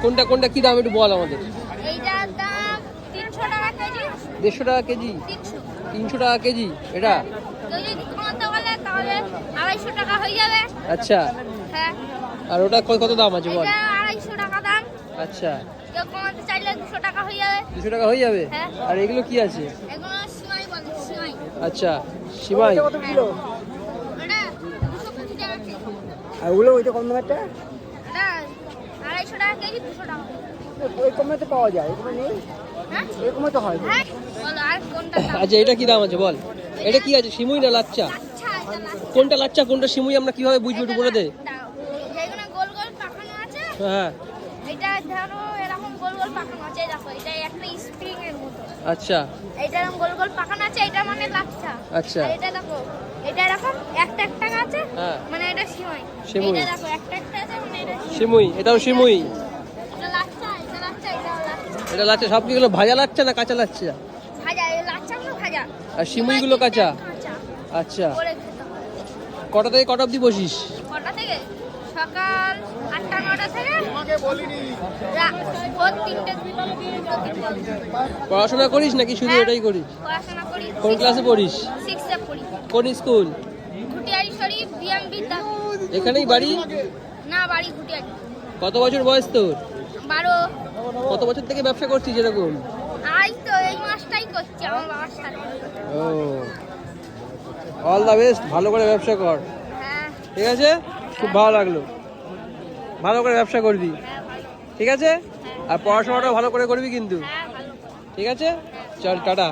কোনটা কোনটা কি দাম একটু বল আমাদের। এইটার দাম 300 টাকা কেজি। 150 টাকা কেজি? 300 টাকা কেজি এটা? কেউ যদি কমাতে বলে তাহলে 250 টাকা হয়ে যাবে। আচ্ছা। হ্যাঁ। আর ওটা কত দাম আছে বল? এটা 250 টাকা দাম। আচ্ছা। কেউ কমাতে চাইলে 200 টাকা হয়ে যাবে। 200 টাকা হয়ে যাবে? হ্যাঁ। আর এগুলো কি আছে? এগুলো সিমাই বলে, সিমাই। আচ্ছা, সিমাই কত কিলো? এটা 250 টাকা কেজি। আর ওগুলো ওইটা কম দামেরটা? এটা 250 টাকা কেজি, 200 টাকা। ওই কমে তো পাওয়া যায়, এগুলো নেই? হ্যাঁ? এই কমে তো হয়। হ্যাঁ? বলো আর কোনটা দাম? আচ্ছা, এটা কি দাম আছে বল? এটা কি আছে, সিমুই না লাচ্চা? আচ্ছা, এটা লাচ্চা। কোনটা লাচ্চা কোনটা সিমুই আমরা কিভাবে বুঝবো একটু বলে দে। এইগুলো গোল গোল পাকানো আছে। হ্যাঁ। এটা ধরো এরকম গোল গোল পাকানো আছে, এই দেখো এটা একটা স্প্রিং এর মতো। আচ্ছা এটা এরকম গোল গোল পাকানো আছে, এটা মানে লাচ্চা। আচ্ছা। আর এটা দেখো, এটা এরকম একটা একটা আছে, হ্যাঁ। মানে এটা সিমাই। সিমুই। এটা দেখো একটা একটা আছে, মানে এটা সিমুই, এটাও সিমুই। এটা লাচ্চা, এটা লাচ্চা, এটা লাচ্চা। এটা লাচ্চা, সব কিগুলো ভাজা লাচ্চা না কাঁচা লাচ্চা? ভাজা, এই লাচ্চাগুলো ভাজা। আর সিমুইগুলো কাঁচা? কাঁচা। আচ্ছা। করে খেতে হয়। কটা থেকে কটা অবধি বসিস? কটা থেকে? সকাল 8টা 9টা থেকে ভোর 3টে। পড়াশোনা করিস নাকি শুধু হ্যাঁ, এটাই করিস? পড়াশোনা করি। কোন ক্লাসে পড়িস? 6 এ পড়ি। কোন স্কুল? ঘুটিয়ারি শরীফ বিএম বিদ্যা। এখানেই বাড়ি? না, বাড়ি ঘুটিয়ারি। কত বছর বয়স তোর? 12। কত বছর থেকে ব্যবসা করছিস এরকম? আজ তো এই মাসটাই করছি আমার বাবার সাথে। ও, অল দ্য বেস্ট, ভালো করে ব্যবসা কর। হ্যাঁ। ঠিক আছে, খুব ভালো লাগলো। ভালো করে ব্যবসা করবি, হ্যাঁ, ভালো। ঠিক আছে? আর পড়াশোনাটা ভালো করে করবি কিন্তু, হ্যাঁ, ভালো। ঠিক আছে? চল, টাটা।